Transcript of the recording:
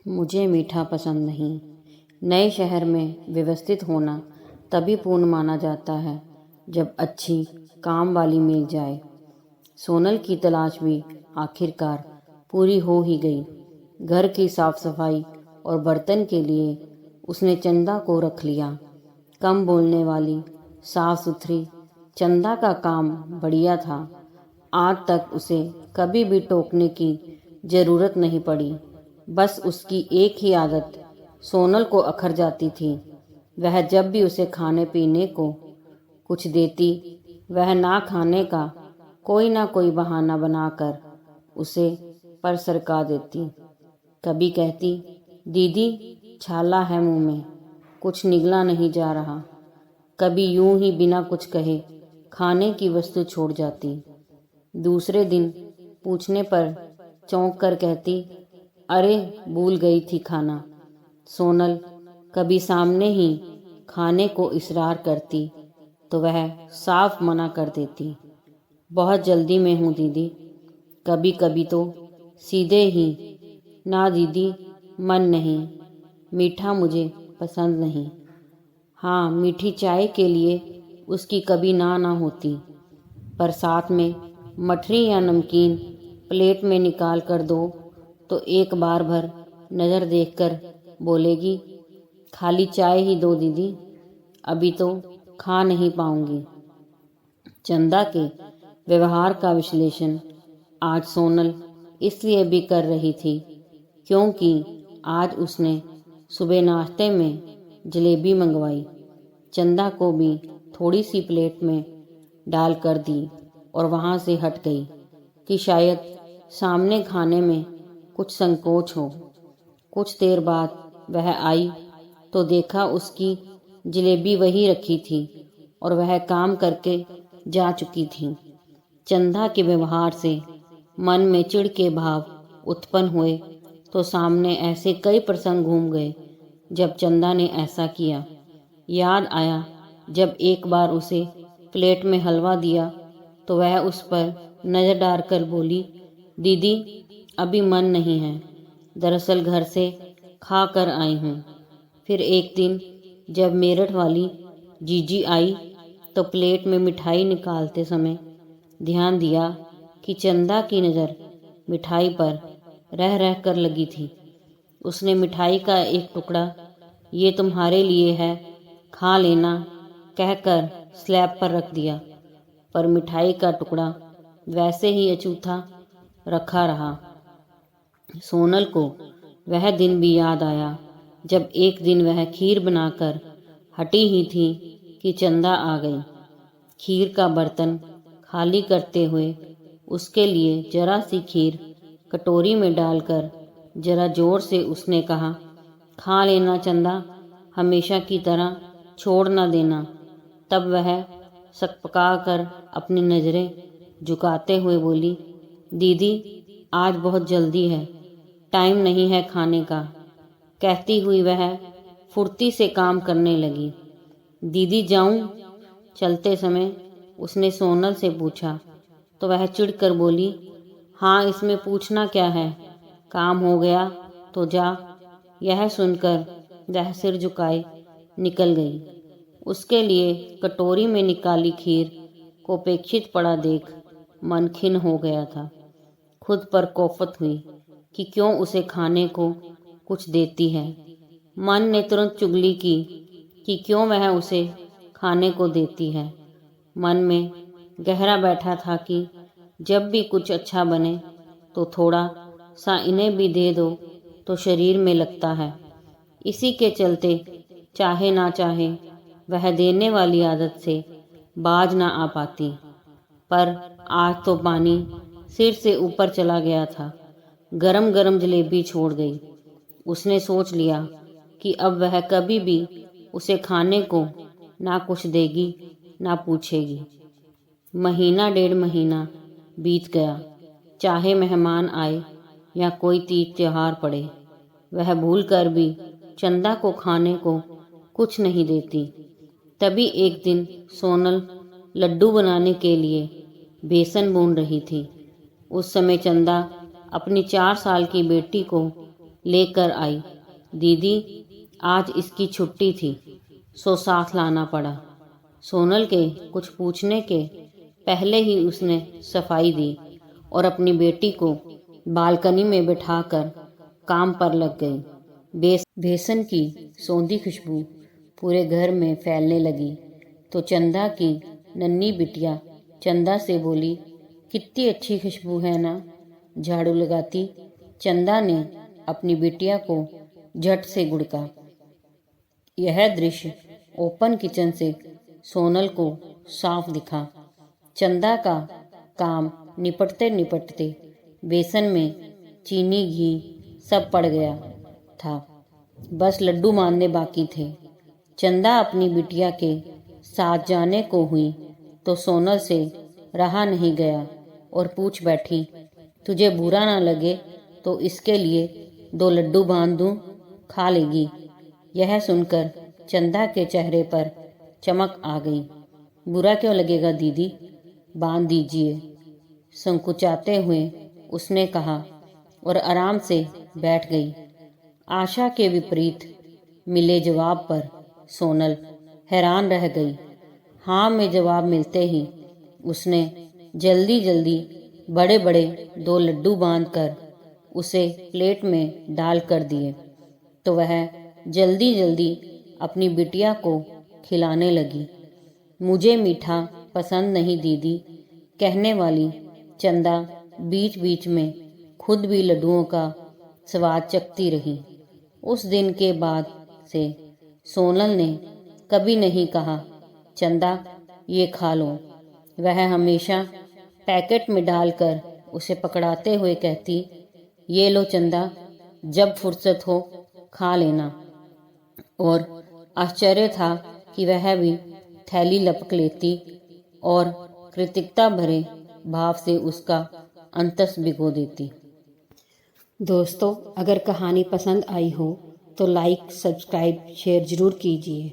मुझे मीठा पसंद नहीं। नए शहर में व्यवस्थित होना तभी पूर्ण माना जाता है जब अच्छी काम वाली मिल जाए। सोनल की तलाश भी आखिरकार पूरी हो ही गई। घर की साफ सफाई और बर्तन के लिए उसने चंदा को रख लिया। कम बोलने वाली, साफ सुथरी चंदा का काम बढ़िया था। आज तक उसे कभी भी टोकने की जरूरत नहीं पड़ी। बस उसकी एक ही आदत सोनल को अखर जाती थी। वह जब भी उसे खाने पीने को कुछ देती, वह ना खाने का कोई ना कोई बहाना बनाकर उसे पर सरका देती। कभी कहती, दीदी छाला है मुंह में, कुछ निगला नहीं जा रहा। कभी यूं ही बिना कुछ कहे खाने की वस्तु छोड़ जाती। दूसरे दिन पूछने पर चौंक कर कहती, अरे भूल गई थी खाना। सोनल कभी सामने ही खाने को इसरार करती तो वह साफ मना कर देती, बहुत जल्दी में हूँ दीदी। कभी कभी तो सीधे ही, ना दीदी मन नहीं, मीठा मुझे पसंद नहीं। हाँ, मीठी चाय के लिए उसकी कभी ना होती, पर साथ में मठरी या नमकीन प्लेट में निकाल कर दो तो एक बार भर नज़र देखकर बोलेगी, खाली चाय ही दो दीदी, अभी तो खा नहीं पाऊंगी। चंदा के व्यवहार का विश्लेषण आज सोनल इसलिए भी कर रही थी क्योंकि आज उसने सुबह नाश्ते में जलेबी मंगवाई। चंदा को भी थोड़ी सी प्लेट में डाल कर दी और वहाँ से हट गई कि शायद सामने खाने में कुछ संकोच हो। कुछ देर बाद वह आई तो देखा उसकी जलेबी वही रखी थी और वह काम करके जा चुकी थी। चंदा के व्यवहार से मन में चिढ़ के भाव उत्पन्न हुए तो सामने ऐसे कई प्रसंग घूम गए जब चंदा ने ऐसा किया। याद आया जब एक बार उसे प्लेट में हलवा दिया तो वह उस पर नज़र डालकर बोली, दीदी अभी मन नहीं है, दरअसल घर से खा कर आई हूँ। फिर एक दिन जब मेरठ वाली जीजी आई तो प्लेट में मिठाई निकालते समय ध्यान दिया कि चंदा की नज़र मिठाई पर रह रह कर लगी थी। उसने मिठाई का एक टुकड़ा, ये तुम्हारे लिए है, खा लेना, कहकर स्लैब पर रख दिया, पर मिठाई का टुकड़ा वैसे ही अछूता रखा रहा। सोनल को वह दिन भी याद आया जब एक दिन वह खीर बनाकर हटी ही थी कि चंदा आ गई। खीर का बर्तन खाली करते हुए उसके लिए जरा सी खीर कटोरी में डालकर जरा जोर से उसने कहा, खा लेना चंदा, हमेशा की तरह छोड़ ना देना। तब वह सकपका कर अपनी नज़रें झुकाते हुए बोली, दीदी आज बहुत जल्दी है, टाइम नहीं है खाने का। कहती हुई वह फुर्ती से काम करने लगी। दीदी जाऊं? चलते समय उसने सोनल से पूछा तो वह चिढ़कर बोली, हाँ इसमें पूछना क्या है, काम हो गया तो जा। यह सुनकर वह सिर झुकाए निकल गई। उसके लिए कटोरी में निकाली खीर को उपेक्षित पड़ा देख मन खिन्न हो गया था। खुद पर कोफत हुई कि क्यों उसे खाने को कुछ देती है। मन ने तुरंत चुगली की कि क्यों वह उसे खाने को देती है। मन में गहरा बैठा था कि जब भी कुछ अच्छा बने तो थोड़ा सा इन्हें भी दे दो तो शरीर में लगता है। इसी के चलते चाहे ना चाहे वह देने वाली आदत से बाज ना आ पाती। पर आज तो पानी सिर से ऊपर चला गया था। गरम गरम जलेबी छोड़ गई। उसने सोच लिया कि अब वह कभी भी उसे खाने को ना कुछ देगी ना पूछेगी। महीना डेढ़ महीना बीत गया। चाहे मेहमान आए या कोई तीज त्योहार पड़े, वह भूल कर भी चंदा को खाने को कुछ नहीं देती। तभी एक दिन सोनल लड्डू बनाने के लिए बेसन भून रही थी। उस समय चंदा अपनी 4 साल की बेटी को लेकर आई। दीदी, आज इसकी छुट्टी थी, सो साथ लाना पड़ा। सोनल के कुछ पूछने के पहले ही उसने सफाई दी और अपनी बेटी को बालकनी में बिठाकर काम पर लग गई। बेसन की सौंधी खुशबू पूरे घर में फैलने लगी तो चंदा की नन्ही बिटिया चंदा से बोली, कितनी अच्छी खुशबू है ना। झाड़ू लगाती चंदा ने अपनी बिटिया को झट से गुड़का। यह दृश्य ओपन किचन से सोनल को साफ दिखा। चंदा का काम निपटते निपटते बेसन में चीनी घी सब पड़ गया था, बस लड्डू मारने बाकी थे। चंदा अपनी बिटिया के साथ जाने को हुई तो सोनल से रहा नहीं गया और पूछ बैठी, तुझे बुरा ना लगे तो इसके लिए 2 लड्डू बांध दूं, खा लेगी। यह सुनकर चंदा के चेहरे पर चमक आ गई। बुरा क्यों लगेगा दीदी, बांध दीजिए, संकुचाते हुए उसने कहा और आराम से बैठ गई। आशा के विपरीत मिले जवाब पर सोनल हैरान रह गई। हाँ में जवाब मिलते ही उसने जल्दी जल्दी बड़े बड़े 2 लड्डू बांधकर उसे प्लेट में डाल कर दिए तो वह जल्दी जल्दी अपनी बिटिया को खिलाने लगी। मुझे मीठा पसंद नहीं दीदी, कहने वाली चंदा बीच बीच में खुद भी लड्डुओं का स्वाद चखती रही। उस दिन के बाद से सोनल ने कभी नहीं कहा, चंदा ये खा लो। वह हमेशा पैकेट में डालकर उसे पकड़ाते हुए कहती, ये लो चंदा, जब फुर्सत हो खा लेना। और आश्चर्य था कि वह भी थैली लपक लेती और कृतज्ञता भरे भाव से उसका अंतस भिगो देती। दोस्तों, अगर कहानी पसंद आई हो तो लाइक, सब्सक्राइब, शेयर ज़रूर कीजिए।